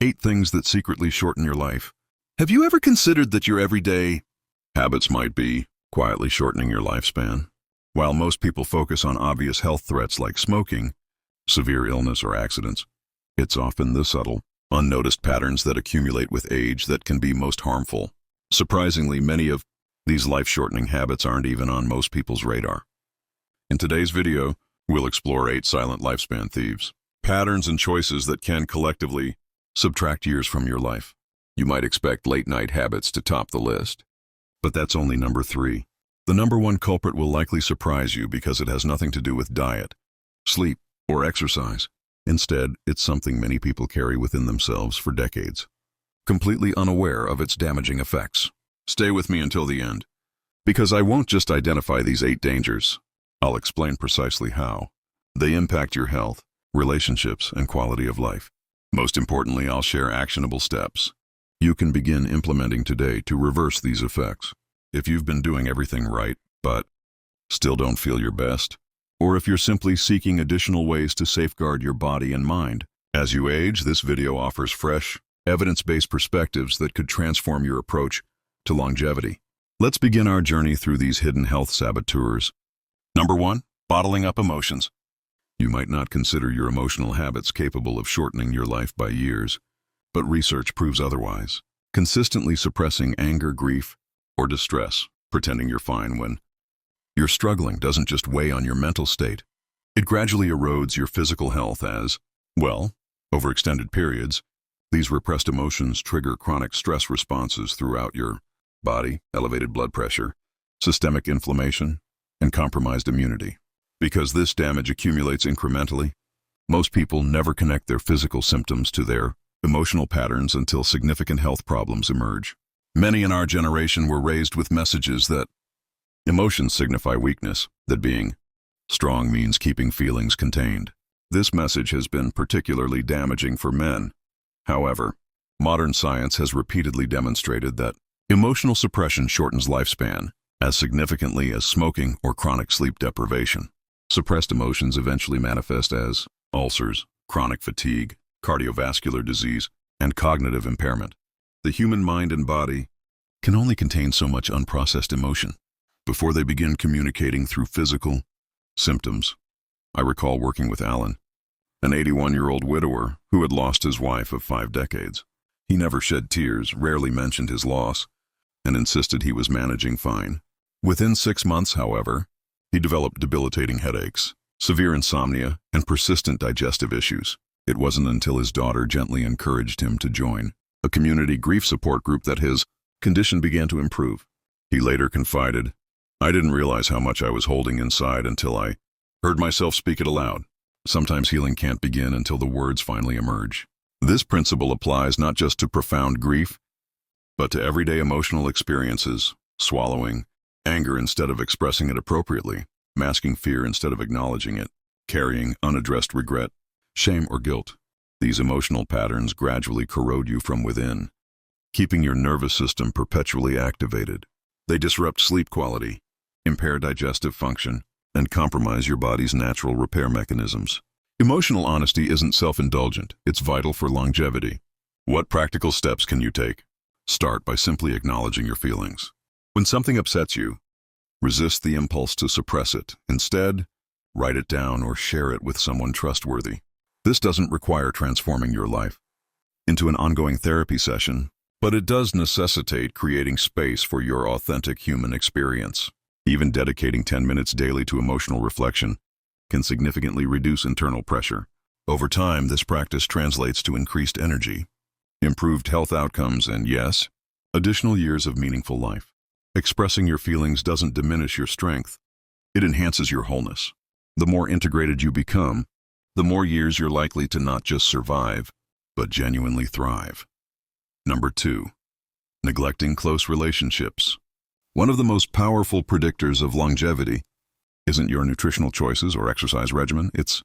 8 things that secretly shorten your life. Have you ever considered that your everyday habits might be quietly shortening your lifespan? While most people focus on obvious health threats like smoking, severe illness, or accidents, it's often the subtle, unnoticed patterns that accumulate with age that can be most harmful. Surprisingly, many of these life-shortening habits aren't even on most people's radar. In today's video, we'll explore 8 silent lifespan thieves, patterns and choices that can collectively subtract years from your life. You might expect late-night habits to top the list, but that's only number 3. The number 1 culprit will likely surprise you because it has nothing to do with diet, sleep, or exercise. Instead, it's something many people carry within themselves for decades, completely unaware of its damaging effects. Stay with me until the end, because I won't just identify these 8 dangers. I'll explain precisely how they impact your health, relationships, and quality of life. Most importantly, I'll share actionable steps you can begin implementing today to reverse these effects. If you've been doing everything right, but still don't feel your best, or if you're simply seeking additional ways to safeguard your body and mind as you age, this video offers fresh, evidence-based perspectives that could transform your approach to longevity. Let's begin our journey through these hidden health saboteurs. Number 1, bottling up emotions. You might not consider your emotional habits capable of shortening your life by years, but research proves otherwise. Consistently suppressing anger, grief, or distress, pretending you're fine when you're struggling, doesn't just weigh on your mental state. It gradually erodes your physical health as, well, over extended periods, these repressed emotions trigger chronic stress responses throughout your body, elevated blood pressure, systemic inflammation, and compromised immunity. Because this damage accumulates incrementally, most people never connect their physical symptoms to their emotional patterns until significant health problems emerge. Many in our generation were raised with messages that emotions signify weakness, that being strong means keeping feelings contained. This message has been particularly damaging for men. However, modern science has repeatedly demonstrated that emotional suppression shortens lifespan as significantly as smoking or chronic sleep deprivation. Suppressed emotions eventually manifest as ulcers, chronic fatigue, cardiovascular disease, and cognitive impairment. The human mind and body can only contain so much unprocessed emotion before they begin communicating through physical symptoms. I recall working with Alan, an 81-year-old widower who had lost his wife of 5 decades. He never shed tears, rarely mentioned his loss, and insisted he was managing fine. Within 6 months, however, he developed debilitating headaches, severe insomnia, and persistent digestive issues. It wasn't until his daughter gently encouraged him to join a community grief support group that his condition began to improve. He later confided, "I didn't realize how much I was holding inside until I heard myself speak it aloud." Sometimes healing can't begin until the words finally emerge. This principle applies not just to profound grief, but to everyday emotional experiences: swallowing anger instead of expressing it appropriately, masking fear instead of acknowledging it, carrying unaddressed regret, shame, or guilt. These emotional patterns gradually corrode you from within, keeping your nervous system perpetually activated. They disrupt sleep quality, impair digestive function, and compromise your body's natural repair mechanisms. Emotional honesty isn't self-indulgent, it's vital for longevity. What practical steps can you take? Start by simply acknowledging your feelings. When something upsets you, resist the impulse to suppress it. Instead, write it down or share it with someone trustworthy. This doesn't require transforming your life into an ongoing therapy session, but it does necessitate creating space for your authentic human experience. Even dedicating 10 minutes daily to emotional reflection can significantly reduce internal pressure. Over time, this practice translates to increased energy, improved health outcomes, and yes, additional years of meaningful life. Expressing your feelings doesn't diminish your strength, it enhances your wholeness. The more integrated you become, the more years you're likely to not just survive, but genuinely thrive. Number 2, neglecting close relationships. One of the most powerful predictors of longevity isn't your nutritional choices or exercise regimen, it's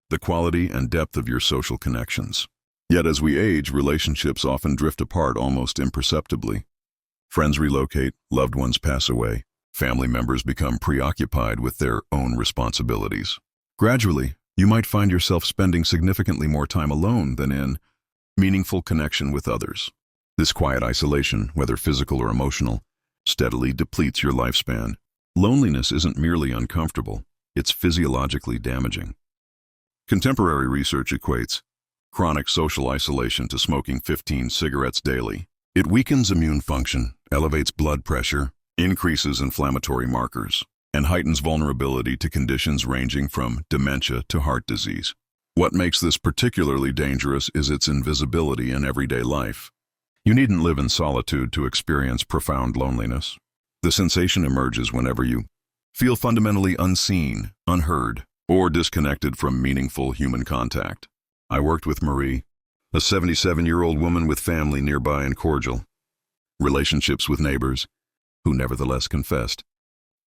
the quality and depth of your social connections. Yet as we age, relationships often drift apart almost imperceptibly. Friends relocate, loved ones pass away, family members become preoccupied with their own responsibilities. Gradually, you might find yourself spending significantly more time alone than in Meaningful connection with others. This quiet isolation, whether physical or emotional, steadily depletes your lifespan. Loneliness isn't merely uncomfortable, it's physiologically damaging. Contemporary research equates chronic social isolation to smoking 15 cigarettes daily. It weakens immune function, elevates blood pressure, increases inflammatory markers, and heightens vulnerability to conditions ranging from dementia to heart disease. What makes this particularly dangerous is its invisibility in everyday life. You needn't live in solitude to experience profound loneliness. The sensation emerges whenever you feel fundamentally unseen, unheard, or disconnected from meaningful human contact. I worked with Marie, a 77-year-old woman with family nearby and cordial relationships with neighbors, who nevertheless confessed,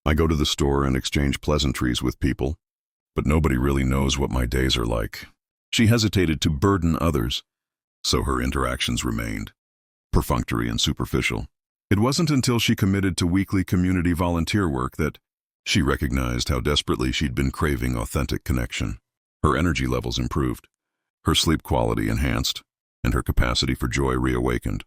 "I go to the store and exchange pleasantries with people, but nobody really knows what my days are like." She hesitated to burden others, so her interactions remained perfunctory and superficial. It wasn't until she committed to weekly community volunteer work that she recognized how desperately she'd been craving authentic connection. Her energy levels improved, her sleep quality enhanced, and her capacity for joy reawakened.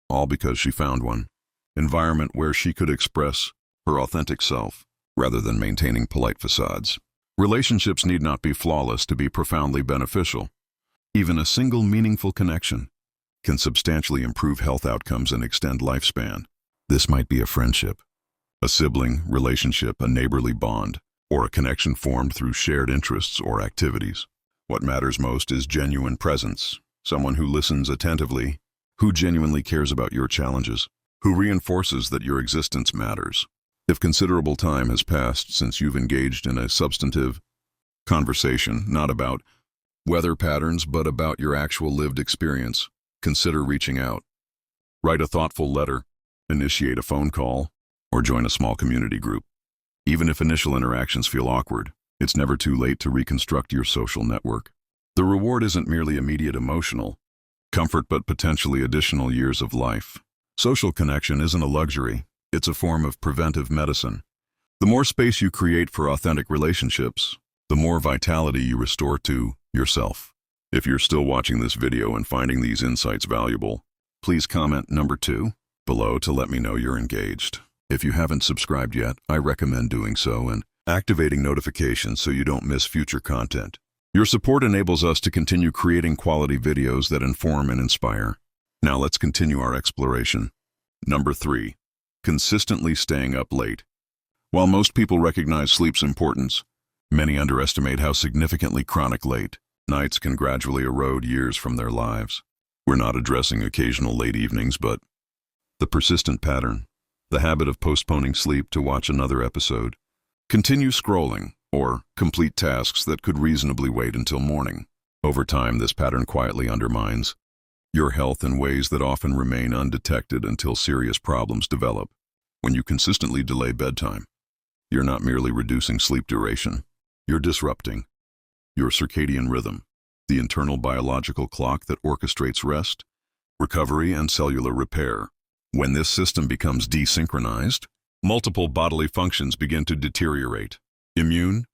All because she found one environment where she could express her authentic self, rather than maintaining polite facades. Relationships need not be flawless to be profoundly beneficial. Even a single meaningful connection can substantially improve health outcomes and extend lifespan. This might be a friendship, a sibling relationship, a neighborly bond, or a connection formed through shared interests or activities. What matters most is genuine presence, someone who listens attentively, who genuinely cares about your challenges, who reinforces that your existence matters. If considerable time has passed since you've engaged in a substantive conversation, not about weather patterns but about your actual lived experience, consider reaching out. Write a thoughtful letter, initiate a phone call, or join a small community group. Even if initial interactions feel awkward, it's never too late to reconstruct your social network. The reward isn't merely immediate emotional comfort but potentially additional years of life. Social connection isn't a luxury, it's a form of preventive medicine. The more space you create for authentic relationships, the more vitality you restore to yourself. If you're still watching this video and finding these insights valuable, please comment number 2 below to let me know you're engaged. If you haven't subscribed yet, I recommend doing so and activating notifications so you don't miss future content. Your support enables us to continue creating quality videos that inform and inspire. Now let's continue our exploration. Number 3. Consistently staying up late. While most people recognize sleep's importance, many underestimate how significantly chronic late nights can gradually erode years from their lives. We're not addressing occasional late evenings, but the persistent pattern, the habit of postponing sleep to watch another episode, continue scrolling, or complete tasks that could reasonably wait until morning. Over time, this pattern quietly undermines your health in ways that often remain undetected until serious problems develop. When you consistently delay bedtime, you're not merely reducing sleep duration, you're disrupting your circadian rhythm, the internal biological clock that orchestrates rest, recovery, and cellular repair. When this system becomes desynchronized, multiple bodily functions begin to deteriorate. Immune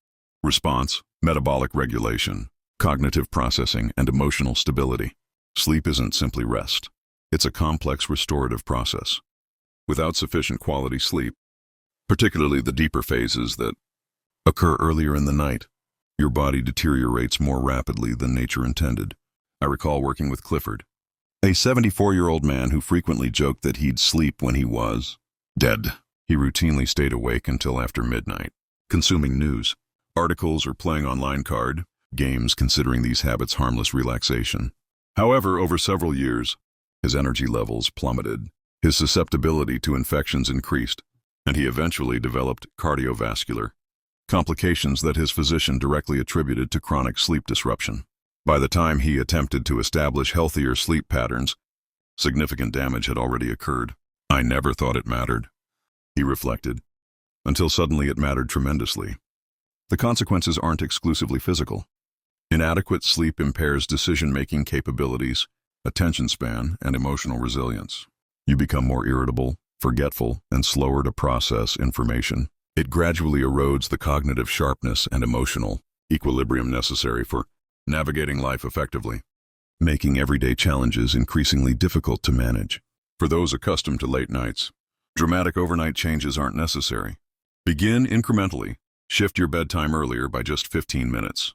response, metabolic regulation, cognitive processing, and emotional stability. Sleep isn't simply rest. It's a complex restorative process. Without sufficient quality sleep, particularly the deeper phases that occur earlier in the night, your body deteriorates more rapidly than nature intended. I recall working with Clifford, a 74-year-old man who frequently joked that he'd sleep when he was dead. He routinely stayed awake until after midnight, consuming news, articles, or playing online card games, considering these habits harmless relaxation. However, over several years, his energy levels plummeted, his susceptibility to infections increased, and he eventually developed cardiovascular complications that his physician directly attributed to chronic sleep disruption. By the time he attempted to establish healthier sleep patterns, significant damage had already occurred. "I never thought it mattered," he reflected, until suddenly it mattered tremendously. The consequences aren't exclusively physical. Inadequate sleep impairs decision-making capabilities, attention span, and emotional resilience. You become more irritable, forgetful, and slower to process information. It gradually erodes the cognitive sharpness and emotional equilibrium necessary for navigating life effectively. making everyday challenges increasingly difficult to manage. For those accustomed to late nights, dramatic overnight changes aren't necessary. Begin incrementally. Shift your bedtime earlier by just 15 minutes.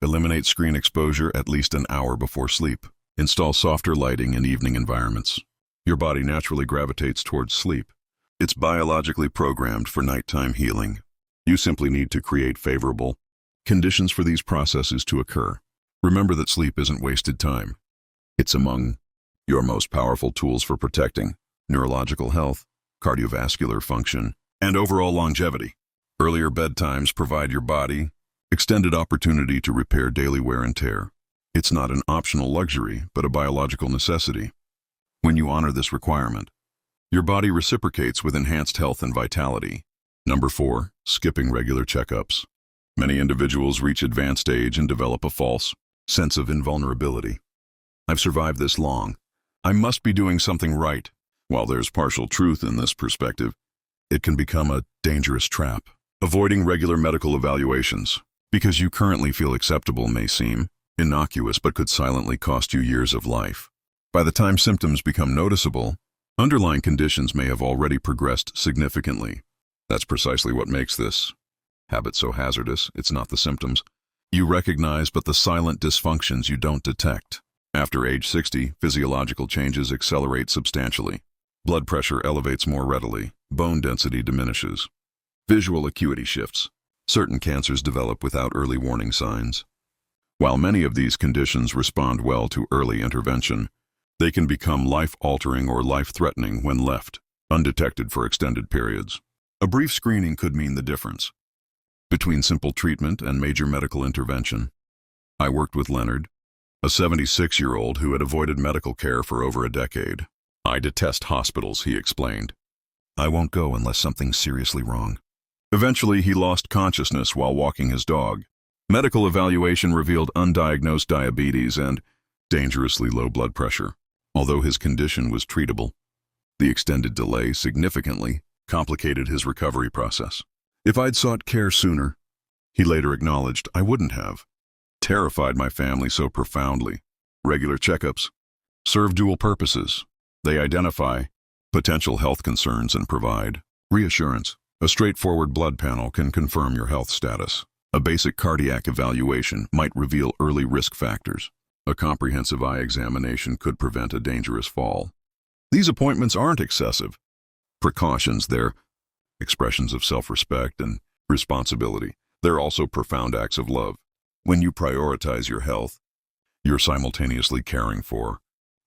Eliminate screen exposure at least an hour before sleep. Install softer lighting in evening environments. Your body naturally gravitates towards sleep. It's biologically programmed for nighttime healing. You simply need to create favorable conditions for these processes to occur. Remember that sleep isn't wasted time. It's among your most powerful tools for protecting neurological health, cardiovascular function, and overall longevity. Earlier bedtimes provide your body extended opportunity to repair daily wear and tear. It's not an optional luxury, but a biological necessity. When you honor this requirement, your body reciprocates with enhanced health and vitality. Number 4, skipping regular checkups. Many individuals reach advanced age and develop a false sense of invulnerability. I've survived this long. I must be doing something right. While there's partial truth in this perspective, it can become a dangerous trap. Avoiding regular medical evaluations because you currently feel acceptable may seem innocuous but could silently cost you years of life. By the time symptoms become noticeable, underlying conditions may have already progressed significantly. That's precisely what makes this habit so hazardous. It's not the symptoms you recognize, but the silent dysfunctions you don't detect. After age 60, physiological changes accelerate substantially. Blood pressure elevates more readily. Bone density diminishes. Visual acuity shifts. Certain cancers develop without early warning signs. While many of these conditions respond well to early intervention, they can become life-altering or life-threatening when left undetected for extended periods. A brief screening could mean the difference between simple treatment and major medical intervention. I worked with Leonard, a 76-year-old who had avoided medical care for over a decade. "I detest hospitals," he explained. "I won't go unless something's seriously wrong." Eventually, he lost consciousness while walking his dog. Medical evaluation revealed undiagnosed diabetes and dangerously low blood pressure. Although his condition was treatable, the extended delay significantly complicated his recovery process. "If I'd sought care sooner," he later acknowledged, "I wouldn't have terrified my family so profoundly." Regular checkups serve dual purposes. They identify potential health concerns and provide reassurance. A straightforward blood panel can confirm your health status. A basic cardiac evaluation might reveal early risk factors. A comprehensive eye examination could prevent a dangerous fall. These appointments aren't excessive precautions. They're expressions of self-respect and responsibility. They're also profound acts of love. When you prioritize your health, you're simultaneously caring for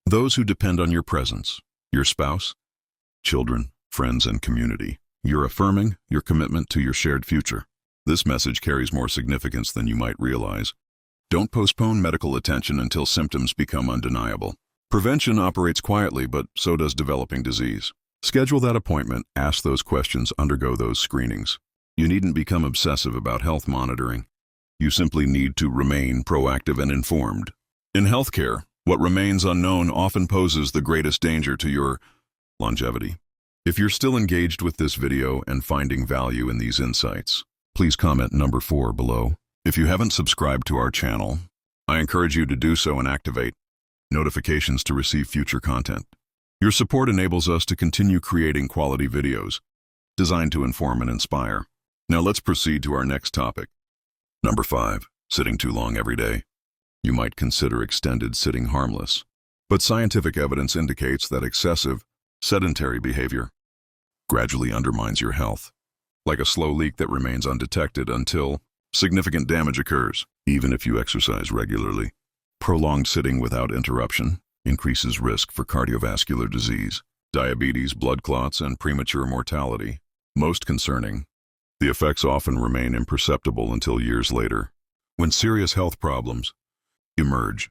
those who depend on your presence, your spouse, children, friends, and community. You're affirming your commitment to your shared future. This message carries more significance than you might realize. Don't postpone medical attention until symptoms become undeniable. Prevention operates quietly, but so does developing disease. Schedule that appointment, ask those questions, undergo those screenings. You needn't become obsessive about health monitoring. You simply need to remain proactive and informed. In healthcare, what remains unknown often poses the greatest danger to your longevity. If you're still engaged with this video and finding value in these insights, please comment number 4 below. If you haven't subscribed to our channel, I encourage you to do so and activate notifications to receive future content. Your support enables us to continue creating quality videos designed to inform and inspire. Now let's proceed to our next topic. Number 5, sitting too long every day. You might consider extended sitting harmless, but scientific evidence indicates that excessive, sedentary behavior gradually undermines your health, like a slow leak that remains undetected until significant damage occurs. Even if you exercise regularly, prolonged sitting without interruption increases risk for cardiovascular disease, diabetes, blood clots, and premature mortality. Most concerning, the effects often remain imperceptible until years later, when serious health problems emerge.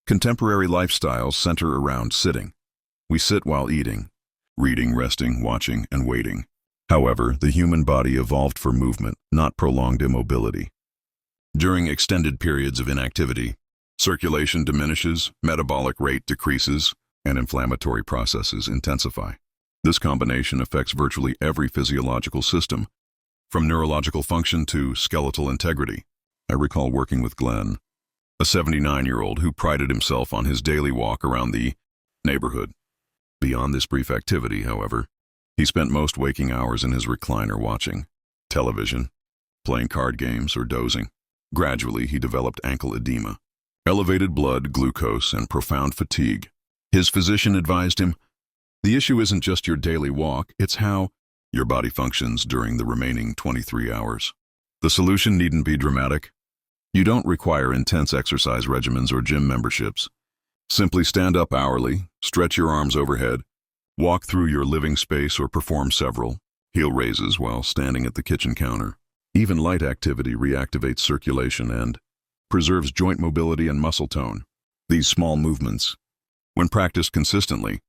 Contemporary lifestyles center around sitting. We sit while eating, reading, resting, watching, and waiting. However, the human body evolved for movement, not prolonged immobility. During extended periods of inactivity, circulation diminishes, metabolic rate decreases, and inflammatory processes intensify. This combination affects virtually every physiological system, from neurological function to skeletal integrity. I recall working with Glenn, a 79-year-old who prided himself on his daily walk around the neighborhood. Beyond this brief activity, however, he spent most waking hours in his recliner watching television, playing card games, or dozing. Gradually, he developed ankle edema, elevated blood glucose, and profound fatigue. His physician advised him, "The issue isn't just your daily walk, it's how your body functions during the remaining 23 hours. The solution needn't be dramatic. You don't require intense exercise regimens or gym memberships. Simply stand up hourly, stretch your arms overhead, walk through your living space, or perform several heel raises while standing at the kitchen counter. Even light activity reactivates circulation and preserves joint mobility and muscle tone. These small movements, when practiced consistently,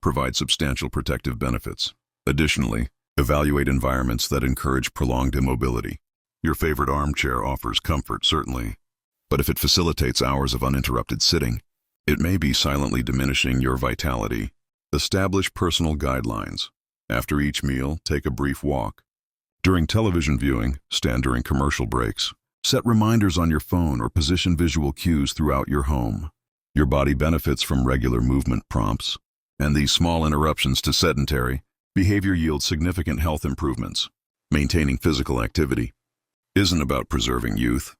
provide substantial protective benefits. Additionally, evaluate environments that encourage prolonged immobility. Your favorite armchair offers comfort, certainly, but if it facilitates hours of uninterrupted sitting, it may be silently diminishing your vitality. Establish personal guidelines. After each meal, take a brief walk. During television viewing, stand during commercial breaks. Set reminders on your phone or position visual cues throughout your home. Your body benefits from regular movement prompts, and these small interruptions to sedentary behavior yield significant health improvements. Maintaining physical activity isn't about preserving youth.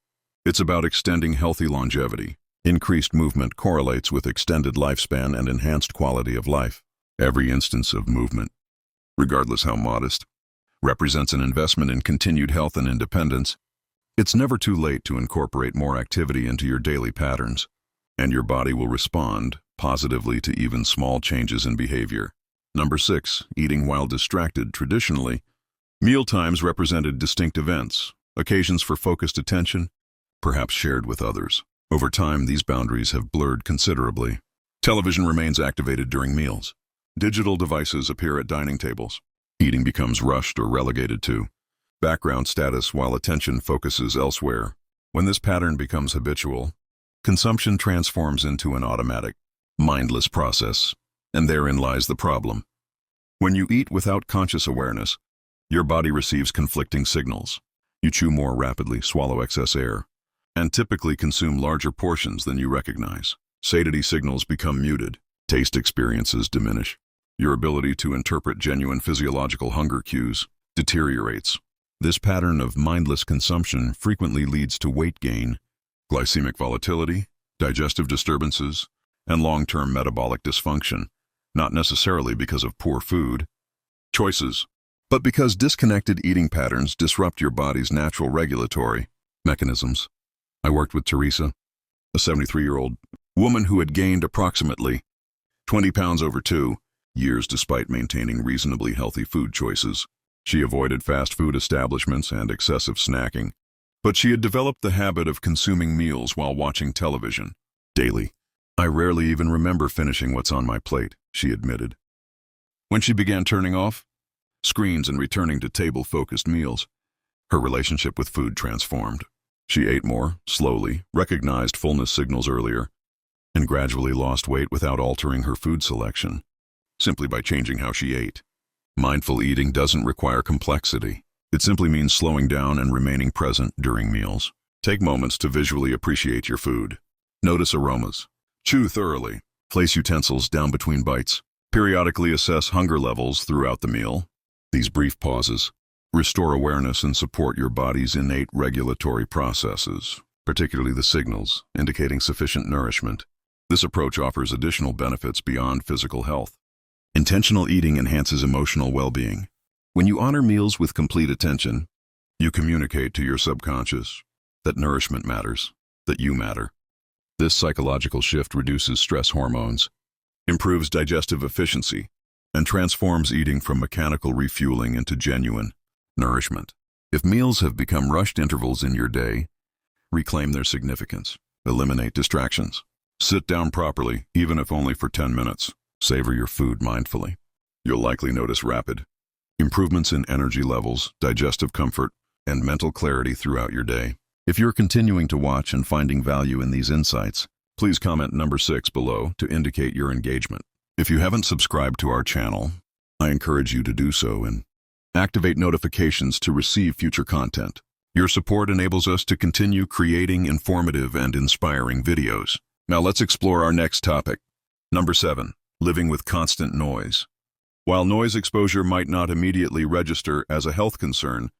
It's about extending healthy longevity. Increased movement correlates with extended lifespan and enhanced quality of life. Every instance of movement, regardless how modest, represents an investment in continued health and independence. It's never too late to incorporate more activity into your daily patterns, and your body will respond positively to even small changes in behavior. Number 6, eating while distracted. Traditionally, meal times represented distinct events, occasions for focused attention, perhaps shared with others. Over time, these boundaries have blurred considerably. Television remains activated during meals. Digital devices appear at dining tables. Eating becomes rushed or relegated to background status while attention focuses elsewhere. When this pattern becomes habitual, consumption transforms into an automatic, mindless process, and therein lies the problem. When you eat without conscious awareness, your body receives conflicting signals. You chew more rapidly, swallow excess air, and typically consume larger portions than you recognize. Satiety signals become muted. Taste experiences diminish. Your ability to interpret genuine physiological hunger cues deteriorates. This pattern of mindless consumption frequently leads to weight gain, glycemic volatility, digestive disturbances, and long-term metabolic dysfunction, not necessarily because of poor food choices, but because disconnected eating patterns disrupt your body's natural regulatory mechanisms. I worked with Teresa, a 73-year-old woman who had gained approximately 20 pounds over 2 years despite maintaining reasonably healthy food choices. She avoided fast food establishments and excessive snacking, but she had developed the habit of consuming meals while watching television daily. "I rarely even remember finishing what's on my plate," she admitted. When she began turning off screens and returning to table-focused meals, her relationship with food transformed. She ate more, slowly, recognized fullness signals earlier, and gradually lost weight without altering her food selection, simply by changing how she ate. Mindful eating doesn't require complexity. It simply means slowing down and remaining present during meals. Take moments to visually appreciate your food. Notice aromas. Chew thoroughly. Place utensils down between bites. Periodically assess hunger levels throughout the meal. These brief pauses restore awareness and support your body's innate regulatory processes, particularly the signals indicating sufficient nourishment. This approach offers additional benefits beyond physical health. Intentional eating enhances emotional well-being. When you honor meals with complete attention, you communicate to your subconscious that nourishment matters, that you matter. This psychological shift reduces stress hormones, improves digestive efficiency, and transforms eating from mechanical refueling into genuine nourishment. If meals have become rushed intervals in your day, reclaim their significance. Eliminate distractions. Sit down properly, even if only for 10 minutes. Savor your food mindfully. You'll likely notice rapid improvements in energy levels, digestive comfort, and mental clarity throughout your day. If you're continuing to watch and finding value in these insights, please comment number 6 below to indicate your engagement. If you haven't subscribed to our channel, I encourage you to do so and activate notifications to receive future content. Your support enables us to continue creating informative and inspiring videos. Now let's explore our next topic. Number 7. Living with constant noise. While noise exposure might not immediately register as a health concern,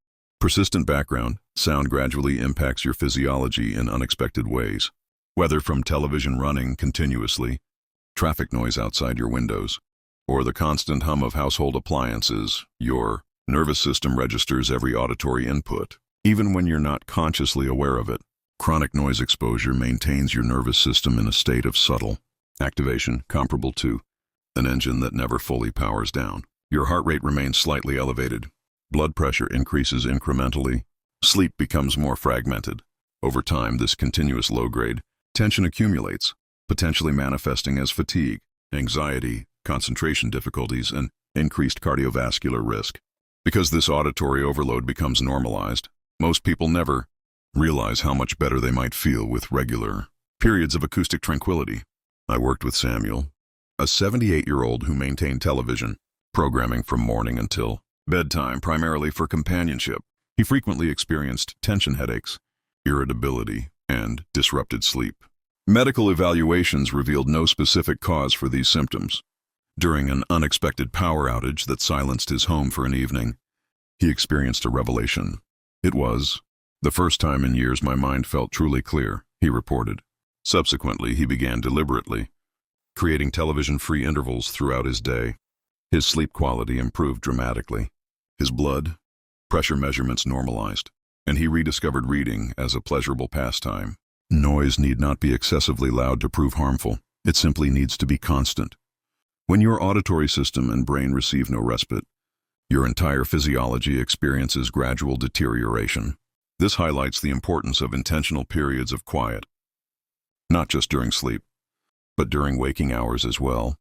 persistent background sound gradually impacts your physiology in unexpected ways. Whether from television running continuously, traffic noise outside your windows, or the constant hum of household appliances, your nervous system registers every auditory input, even when you're not consciously aware of it. Chronic noise exposure maintains your nervous system in a state of subtle activation comparable to an engine that never fully powers down. Your heart rate remains slightly elevated. Blood pressure increases incrementally. Sleep becomes more fragmented. Over time, this continuous low-grade tension accumulates, potentially manifesting as fatigue, anxiety, concentration difficulties, and increased cardiovascular risk. Because this auditory overload becomes normalized, most people never realize how much better they might feel with regular periods of acoustic tranquility. I worked with Samuel, a 78-year-old who maintained television programming from morning until bedtime, primarily for companionship. He frequently experienced tension headaches, irritability, and disrupted sleep. Medical evaluations revealed no specific cause for these symptoms. During an unexpected power outage that silenced his home for an evening, he experienced a revelation. It was the first time in years my mind felt truly clear, he reported. Subsequently, he began deliberately creating television-free intervals throughout his day. His sleep quality improved dramatically. His blood pressure measurements normalized, and he rediscovered reading as a pleasurable pastime. Noise need not be excessively loud to prove harmful. It simply needs to be constant. When your auditory system and brain receive no respite, your entire physiology experiences gradual deterioration. This highlights the importance of intentional periods of quiet, not just during sleep, but during waking hours as well.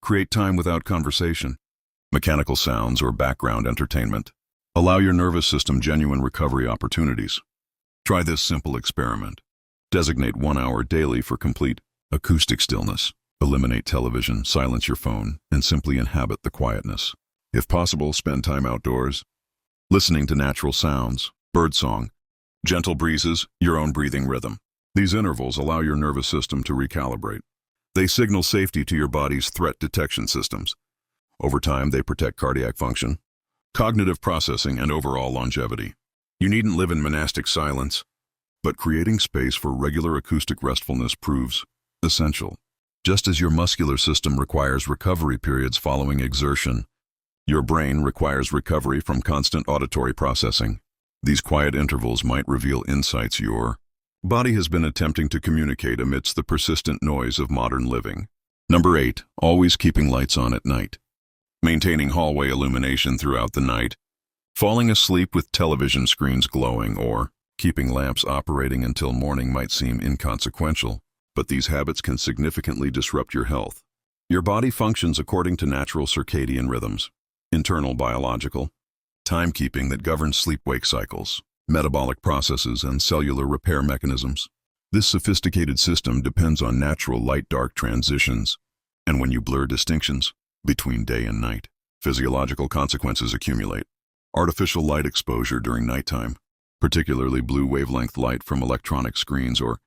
Create time without conversation, mechanical sounds, or background entertainment. Allow your nervous system genuine recovery opportunities. Try this simple experiment. Designate 1 hour daily for complete acoustic stillness. Eliminate television, silence your phone, and simply inhabit the quietness. If possible, spend time outdoors, listening to natural sounds, birdsong, gentle breezes, your own breathing rhythm. These intervals allow your nervous system to recalibrate. They signal safety to your body's threat detection systems. Over time, they protect cardiac function, cognitive processing, and overall longevity. You needn't live in monastic silence, but creating space for regular acoustic restfulness proves essential. Just as your muscular system requires recovery periods following exertion, your brain requires recovery from constant auditory processing. These quiet intervals might reveal insights your body has been attempting to communicate amidst the persistent noise of modern living. Number 8. Always keeping lights on at night. Maintaining hallway illumination throughout the night, falling asleep with television screens glowing, or keeping lamps operating until morning might seem inconsequential, but these habits can significantly disrupt your health. Your body functions according to natural circadian rhythms, internal biological timekeeping that governs sleep-wake cycles, metabolic processes, and cellular repair mechanisms. This sophisticated system depends on natural light-dark transitions, and when you blur distinctions between day and night, physiological consequences accumulate. Artificial light exposure during nighttime, particularly blue wavelength light from electronic screens or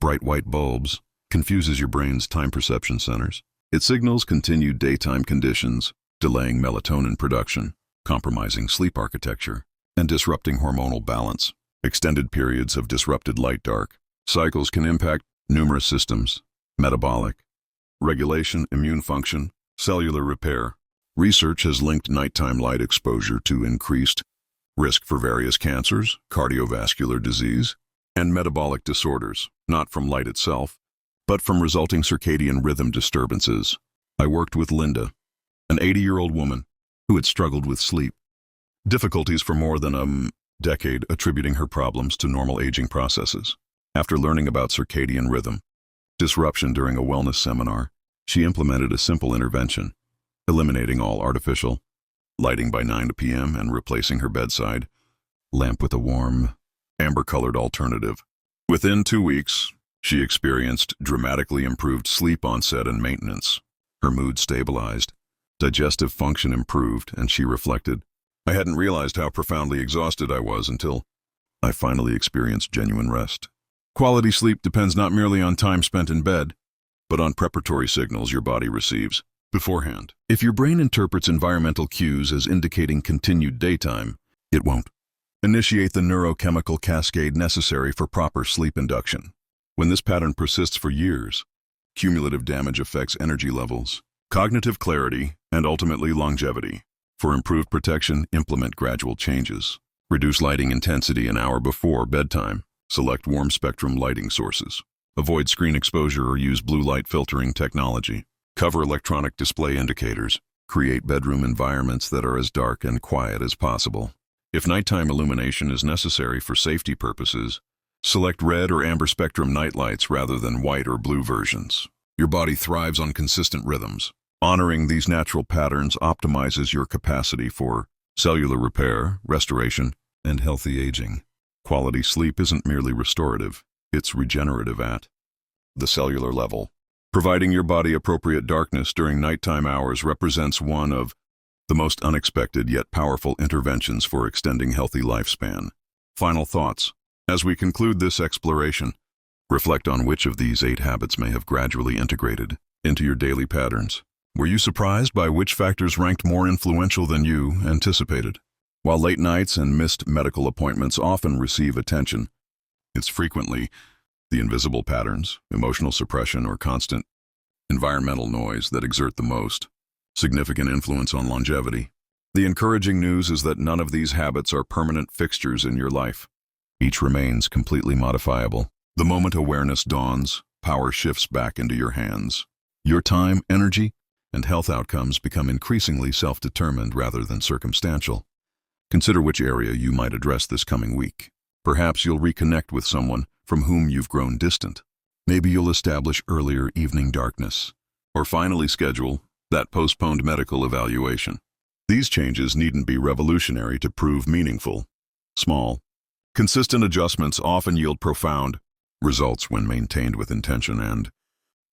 bright white bulbs, confuses your brain's time perception centers. It signals continued daytime conditions, delaying melatonin production, compromising sleep architecture, and disrupting hormonal balance. Extended periods of disrupted light-dark cycles can impact numerous systems: metabolic regulation, immune function, cellular repair. Research has linked nighttime light exposure to increased risk for various cancers, cardiovascular disease, and metabolic disorders, not from light itself, but from resulting circadian rhythm disturbances. I worked with Linda, an 80-year-old woman who had struggled with sleep difficulties for more than a decade, attributing her problems to normal aging processes. After learning about circadian rhythm disruption during a wellness seminar, she implemented a simple intervention, eliminating all artificial lighting by 9 p.m. and replacing her bedside lamp with a warm, amber-colored alternative. Within 2 weeks, she experienced dramatically improved sleep onset and maintenance. Her mood stabilized, digestive function improved, and she reflected, "I hadn't realized how profoundly exhausted I was until I finally experienced genuine rest. Quality sleep depends not merely on time spent in bed, but on preparatory signals your body receives beforehand. If your brain interprets environmental cues as indicating continued daytime, it won't initiate the neurochemical cascade necessary for proper sleep induction. When this pattern persists for years, cumulative damage affects energy levels, cognitive clarity, and ultimately longevity. For improved protection, implement gradual changes. Reduce lighting intensity an hour before bedtime. Select warm spectrum lighting sources. Avoid screen exposure or use blue light filtering technology. Cover electronic display indicators. Create bedroom environments that are as dark and quiet as possible. If nighttime illumination is necessary for safety purposes, select red or amber spectrum nightlights rather than white or blue versions. Your body thrives on consistent rhythms. Honoring these natural patterns optimizes your capacity for cellular repair, restoration, and healthy aging. Quality sleep isn't merely restorative, it's regenerative at the cellular level. Providing your body appropriate darkness during nighttime hours represents one of the most unexpected yet powerful interventions for extending healthy lifespan. Final thoughts. As we conclude this exploration, reflect on which of these 8 habits may have gradually integrated into your daily patterns. Were you surprised by which factors ranked more influential than you anticipated? While late nights and missed medical appointments often receive attention, it's frequently the invisible patterns, emotional suppression, or constant environmental noise that exert the most significant influence on longevity. The encouraging news is that none of these habits are permanent fixtures in your life. Each remains completely modifiable. The moment awareness dawns, power shifts back into your hands. Your time, energy, and health outcomes become increasingly self-determined rather than circumstantial. Consider which area you might address this coming week. Perhaps you'll reconnect with someone from whom you've grown distant. Maybe you'll establish earlier evening darkness, or finally schedule that postponed medical evaluation. These changes needn't be revolutionary to prove meaningful. Small, consistent adjustments often yield profound results when maintained with intention and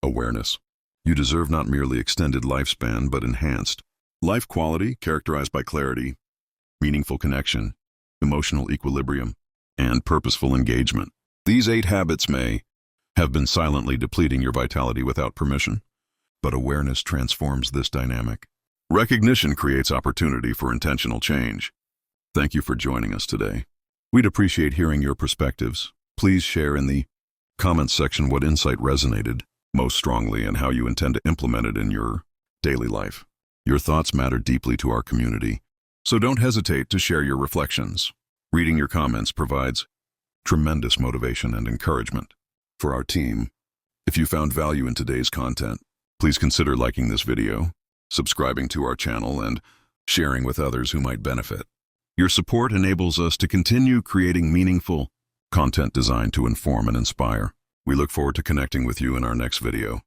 awareness. You deserve not merely extended lifespan, but enhanced life quality characterized by clarity, meaningful connection, emotional equilibrium, and purposeful engagement. These 8 habits may have been silently depleting your vitality without permission, but awareness transforms this dynamic. Recognition creates opportunity for intentional change. Thank you for joining us today. We'd appreciate hearing your perspectives. Please share in the comments section what insight resonated most strongly and how you intend to implement it in your daily life. Your thoughts matter deeply to our community, so don't hesitate to share your reflections. Reading your comments provides tremendous motivation and encouragement for our team. If you found value in today's content, please consider liking this video, subscribing to our channel, and sharing with others who might benefit. Your support enables us to continue creating meaningful content designed to inform and inspire. We look forward to connecting with you in our next video.